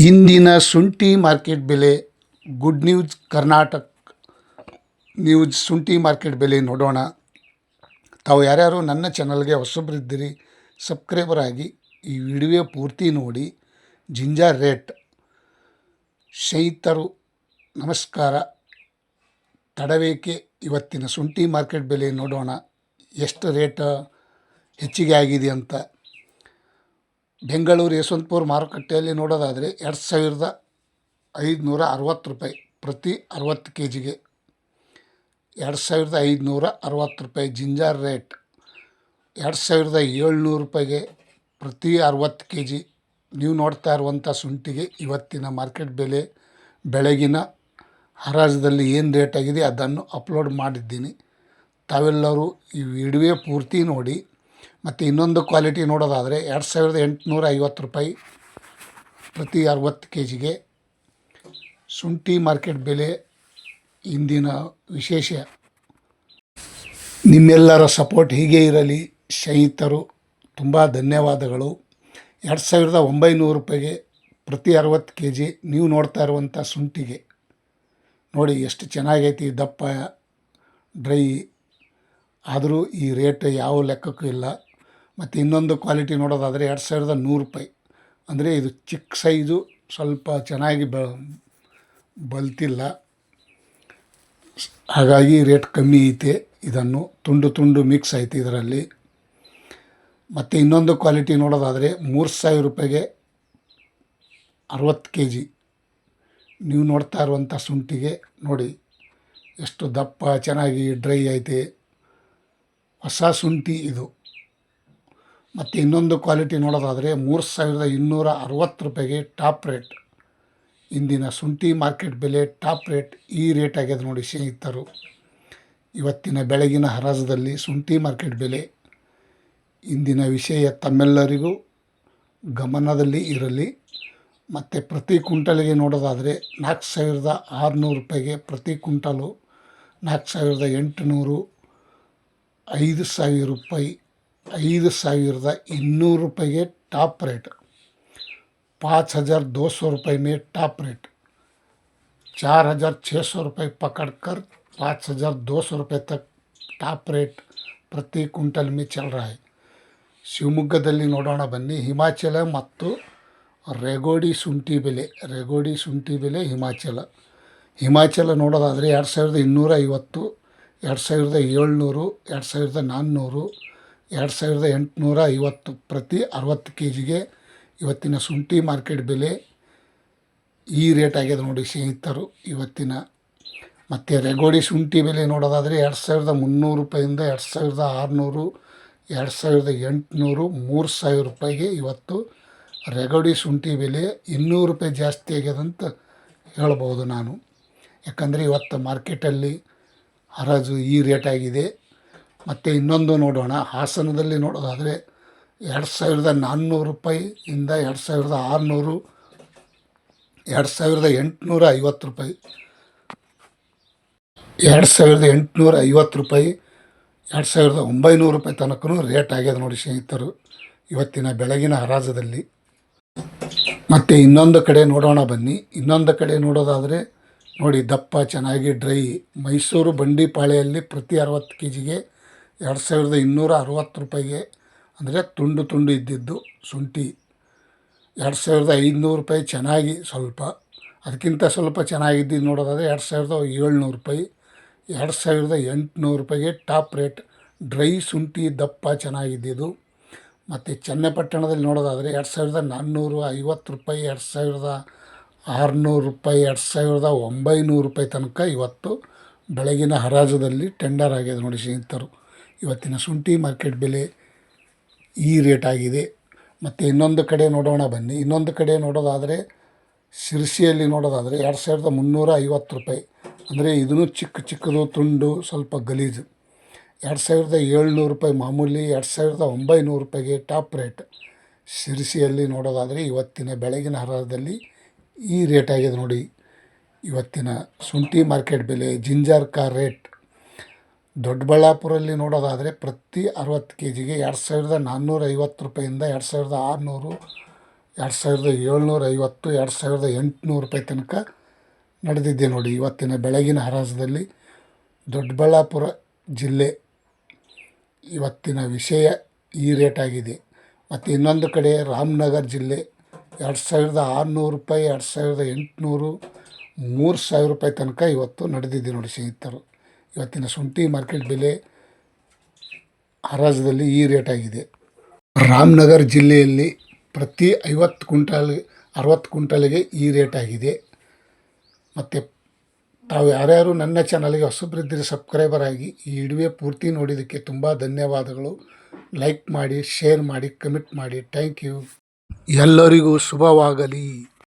ಇಂದಿನ ಶುಂಠಿ ಮಾರ್ಕೆಟ್ ಬೆಲೆ ಗುಡ್ ನ್ಯೂಸ್ ಕರ್ನಾಟಕ ನ್ಯೂಸ್ ಶುಂಠಿ ಮಾರ್ಕೆಟ್ ಬೆಲೆ ನೋಡೋಣ. ತಾವು ಯಾರ್ಯಾರು ನನ್ನ ಚಾನಲ್ಗೆ ಹೊಸಬರಿದ್ದೀರಿ ಸಬ್ಸ್ಕ್ರೈಬರ್ ಆಗಿ ಈ ವಿಡಿಯೋ ಪೂರ್ತಿ ನೋಡಿ. ಜಿಂಜರ್ ರೇಟ್ ಸ್ನೇಹಿತರು ನಮಸ್ಕಾರ. ತಡವೇಕೆ ಇವತ್ತಿನ ಶುಂಠಿ ಮಾರ್ಕೆಟ್ ಬೆಲೆ ನೋಡೋಣ, ಎಷ್ಟು ರೇಟ್ ಹೆಚ್ಚಿಗೆ ಆಗಿದೆ ಅಂತ. ಬೆಂಗಳೂರು ಯಶವಂತಪುರ ಮಾರುಕಟ್ಟೆಯಲ್ಲಿ ನೋಡೋದಾದರೆ 2560 ರೂಪಾಯಿ ಪ್ರತಿ 60 ಕೆ ಜಿಗೆ. 2560 ರೂಪಾಯಿ. ಜಿಂಜರ್ ರೇಟ್ 2700 ರೂಪಾಯಿಗೆ ಪ್ರತಿ 60 ಕೆ ಜಿ. ನೀವು ನೋಡ್ತಾ ಇರುವಂಥ ಶುಂಠಿಗೆ ಇವತ್ತಿನ ಮಾರ್ಕೆಟ್ ಬೆಲೆ ಬೆಳಗಿನ ಹರಾಜದಲ್ಲಿ ಏನು ರೇಟ್ ಆಗಿದೆ ಅದನ್ನು ಅಪ್ಲೋಡ್ ಮಾಡಿದ್ದೀನಿ. ತಾವೆಲ್ಲರೂ ಈ ವಿಡಿಯೋ ಪೂರ್ತಿ ನೋಡಿ. ಮತ್ತು ಇನ್ನೊಂದು ಕ್ವಾಲಿಟಿ ನೋಡೋದಾದರೆ 2850 ರೂಪಾಯಿ ಪ್ರತಿ 60 ಕೆ ಜಿಗೆ. ಶುಂಠಿ ಮಾರ್ಕೆಟ್ ಬೆಲೆ ಇಂದಿನ ವಿಶೇಷ. ನಿಮ್ಮೆಲ್ಲರ ಸಪೋರ್ಟ್ ಹೀಗೆ ಇರಲಿ ಸ್ನೇಹಿತರು, ತುಂಬ ಧನ್ಯವಾದಗಳು. 2900 ರೂಪಾಯಿಗೆ ಪ್ರತಿ 60 ಕೆ ಜಿ. ನೀವು ನೋಡ್ತಾ ಇರುವಂಥ ಶುಂಠಿಗೆ ನೋಡಿ ಎಷ್ಟು ಚೆನ್ನಾಗೈತಿ, ದಪ್ಪ ಡ್ರೈ ಆದರೂ ಈ ರೇಟ್ ಯಾವ ಲೆಕ್ಕಕ್ಕೂ ಇಲ್ಲ. ಮತ್ತು ಇನ್ನೊಂದು ಕ್ವಾಲಿಟಿ ನೋಡೋದಾದರೆ 2100 ರೂಪಾಯಿ. ಅಂದರೆ ಇದು ಚಿಕ್ಕ ಸೈಜು, ಸ್ವಲ್ಪ ಚೆನ್ನಾಗಿ ಬಲ್ತಿಲ್ಲ, ಹಾಗಾಗಿ ರೇಟ್ ಕಮ್ಮಿ ಐತೆ. ಇದನ್ನು ತುಂಡು ಮಿಕ್ಸ್ ಐತೆ ಇದರಲ್ಲಿ. ಮತ್ತು ಇನ್ನೊಂದು ಕ್ವಾಲಿಟಿ ನೋಡೋದಾದರೆ 3000 ರೂಪಾಯಿಗೆ 60 ಕೆ ಜಿ. ನೀವು ನೋಡ್ತಾ ಇರುವಂಥ ಶುಂಠಿಗೆ ನೋಡಿ ಎಷ್ಟು ದಪ್ಪ ಚೆನ್ನಾಗಿ ಡ್ರೈ ಐತೆ, ಹೊಸ ಶುಂಠಿ ಇದು. ಮತ್ತು ಇನ್ನೊಂದು ಕ್ವಾಲಿಟಿ ನೋಡೋದಾದರೆ 3260 ರೂಪಾಯಿಗೆ ಟಾಪ್ ರೇಟ್. ಇಂದಿನ ಶುಂಠಿ ಮಾರ್ಕೆಟ್ ಬೆಲೆ ಟಾಪ್ ರೇಟ್ ಈ ರೇಟ್ ಆಗ್ಯದ ನೋಡಿ ಸ್ನೇಹಿತರು. ಇವತ್ತಿನ ಬೆಳಗಿನ ಹರಾಜದಲ್ಲಿ ಶುಂಠಿ ಮಾರ್ಕೆಟ್ ಬೆಲೆ ಇಂದಿನ ವಿಷಯ ತಮ್ಮೆಲ್ಲರಿಗೂ ಗಮನದಲ್ಲಿ ಇರಲಿ. ಮತ್ತು ಪ್ರತಿ ಕ್ವಿಂಟಲ್ಗೆ ನೋಡೋದಾದರೆ 4600 ರೂಪಾಯಿಗೆ ಪ್ರತಿ ಕ್ವಿಂಟಲು, 4800, 5000 ರೂಪಾಯಿ, 5200 रुपये टॉप रेट, 5200 रुपये में टॉप रेट, 4600 रुपये पकड़कर 5200 रुपये तक टॉप रेट प्रति क्विंटल में चल रहा है. ಶಿವಮೊಗ್ಗದಲ್ಲಿ ನೋಡೋಣ ಬನ್ನಿ. ಹಿಮಾಚಲ ಮತ್ತು ರೆಗೋಡಿ ಶುಂಠಿ ಬೆಲೆ. ಹಿಮಾಚಲ ನೋಡೋದಾದರೆ 2250, 2700, 2400, 2850 ಪ್ರತಿ 60 ಕೆ ಜಿಗೆ. ಇವತ್ತಿನ ಶುಂಠಿ ಮಾರ್ಕೆಟ್ ಬೆಲೆ ಈ ರೇಟ್ ಆಗಿದೆ ನೋಡಿ ಸ್ನೇಹಿತರು ಇವತ್ತಿನ. ಮತ್ತು ರೆಗೋಡಿ ಶುಂಠಿ ಬೆಲೆ ನೋಡೋದಾದರೆ 2300 ರೂಪಾಯಿಂದ 2600, 2800, 3000 ರೂಪಾಯಿಗೆ ಇವತ್ತು ರೆಗೋಡಿ ಶುಂಠಿ ಬೆಲೆ 200 ರೂಪಾಯಿ ಜಾಸ್ತಿ ಆಗ್ಯದಂತ ಹೇಳ್ಬೋದು ನಾನು. ಯಾಕಂದರೆ ಇವತ್ತು ಮಾರ್ಕೆಟಲ್ಲಿ ಹರಾಜು ಈ ರೇಟ್ ಆಗಿದೆ. ಮತ್ತು ಇನ್ನೊಂದು ನೋಡೋಣ, ಹಾಸನದಲ್ಲಿ ನೋಡೋದಾದರೆ 2400 ರೂಪಾಯಿಯಿಂದ 2600, 2850 ರೂಪಾಯಿ, 2850 ರೂಪಾಯಿ, 2900 ರೂಪಾಯಿ ತನಕ ರೇಟ್ ಆಗ್ಯದ ನೋಡಿ ಸ್ನೇಹಿತರು ಇವತ್ತಿನ ಬೆಳಗಿನ ಹರಾಜದಲ್ಲಿ. ಮತ್ತು ಇನ್ನೊಂದು ಕಡೆ ನೋಡೋಣ ಬನ್ನಿ. ಇನ್ನೊಂದು ಕಡೆ ನೋಡೋದಾದರೆ ನೋಡಿ ದಪ್ಪ ಚೆನ್ನಾಗಿ ಡ್ರೈ ಮೈಸೂರು ಬಂಡಿಪಾಳೆಯಲ್ಲಿ ಪ್ರತಿ 60 ಕೆ ಜಿಗೆ 2260 ರೂಪಾಯಿಗೆ. ಅಂದರೆ ತುಂಡು ಇದ್ದಿದ್ದು ಶುಂಠಿ 2500 ರೂಪಾಯಿ ಚೆನ್ನಾಗಿ ಸ್ವಲ್ಪ, ಅದಕ್ಕಿಂತ ಸ್ವಲ್ಪ ಚೆನ್ನಾಗಿದ್ದು ನೋಡೋದಾದರೆ 2700 ರೂಪಾಯಿ, 2800 ರೂಪಾಯಿಗೆ ಟಾಪ್ ರೇಟ್ ಡ್ರೈ ಶುಂಠಿ ದಪ್ಪ ಚೆನ್ನಾಗಿದ್ದಿದ್ದು. ಮತ್ತು ಚನ್ನಪಟ್ಟಣದಲ್ಲಿ ನೋಡೋದಾದರೆ 2450 ರೂಪಾಯಿ, 2600 ರೂಪಾಯಿ, 2900 ರೂಪಾಯಿ ತನಕ ಇವತ್ತು ಬೆಳಗಿನ ಹರಾಜದಲ್ಲಿ ಟೆಂಡರ್ ಆಗಿದೆ ನೋಡಿ ಸ್ನೇಹಿತರು. ಇವತ್ತಿನ ಶುಂಠಿ ಮಾರ್ಕೆಟ್ ಬೆಲೆ ಈ ರೇಟ್ ಆಗಿದೆ. ಮತ್ತು ಇನ್ನೊಂದು ಕಡೆ ನೋಡೋಣ ಬನ್ನಿ. ಇನ್ನೊಂದು ಕಡೆ ನೋಡೋದಾದರೆ ಶಿರ್ಸಿಯಲ್ಲಿ ನೋಡೋದಾದರೆ 2350 ರೂಪಾಯಿ. ಅಂದರೆ ಇದನ್ನು ಚಿಕ್ಕದು ತುಂಡು ಸ್ವಲ್ಪ ಗಲೀಜು. 2700 ರೂಪಾಯಿ ಮಾಮೂಲಿ, 2900 ರೂಪಾಯಿಗೆ ಟಾಪ್ ರೇಟ್. ಶಿರ್ಸಿಯಲ್ಲಿ ನೋಡೋದಾದರೆ ಇವತ್ತಿನ ಬೆಳಗಿನ ಹರಾಜದಲ್ಲಿ ಈ ರೇಟ್ ಆಗಿದೆ ನೋಡಿ ಇವತ್ತಿನ ಶುಂಠಿ ಮಾರ್ಕೆಟ್ ಬೆಲೆ. ಜಿಂಜರ್ ಕಾ ರೇಟ್ ದೊಡ್ಡಬಳ್ಳಾಪುರಲ್ಲಿ ನೋಡೋದಾದರೆ ಪ್ರತಿ 60 ಕೆ ಜಿಗೆ 2450 ರೂಪಾಯಿಂದ 2600, 2750, 2800 ರೂಪಾಯಿ ತನಕ ನಡೆದಿದೆ ನೋಡಿ ಇವತ್ತಿನ ಬೆಳಗಿನ ಹರಾಜದಲ್ಲಿ. ದೊಡ್ಡಬಳ್ಳಾಪುರ ಜಿಲ್ಲೆ ಇವತ್ತಿನ ವಿಷಯ ಈ ರೇಟ್ ಆಗಿದೆ. ಮತ್ತು ಇನ್ನೊಂದು ಕಡೆ ರಾಮನಗರ ಜಿಲ್ಲೆ 2600 ರೂಪಾಯಿ, 2800, 3000 ರೂಪಾಯಿ ತನಕ ಇವತ್ತು ನಡೆದಿದೆ ನೋಡಿ ಸ್ನೇಹಿತರು. ಇವತ್ತಿನ ಶುಂಠಿ ಮಾರ್ಕೆಟ್ ಬೆಲೆ ಹರಾಜದಲ್ಲಿ ಈ ರೇಟ್ ಆಗಿದೆ. ರಾಮನಗರ ಜಿಲ್ಲೆಯಲ್ಲಿ ಪ್ರತಿ 50 ಕ್ವಿಂಟಾಲ್ 60 ಕ್ವಿಂಟಾಲಿಗೆ ಈ ರೇಟ್ ಆಗಿದೆ. ಮತ್ತು ತಾವು ಯಾರ್ಯಾರು ನನ್ನ ಚಾನಲ್ಗೆ ಹೊಸಬರಿದ್ದರೆ ಸಬ್ಸ್ಕ್ರೈಬರ್ ಆಗಿ ಈ ವಿಡಿಯೋ ಪೂರ್ತಿ ನೋಡಿದ್ದಕ್ಕೆ ತುಂಬ ಧನ್ಯವಾದಗಳು. ಲೈಕ್ ಮಾಡಿ, ಶೇರ್ ಮಾಡಿ, ಕಮೆಂಟ್ ಮಾಡಿ. Thank you. ಎಲ್ಲರಿಗೂ ಶುಭವಾಗಲಿ.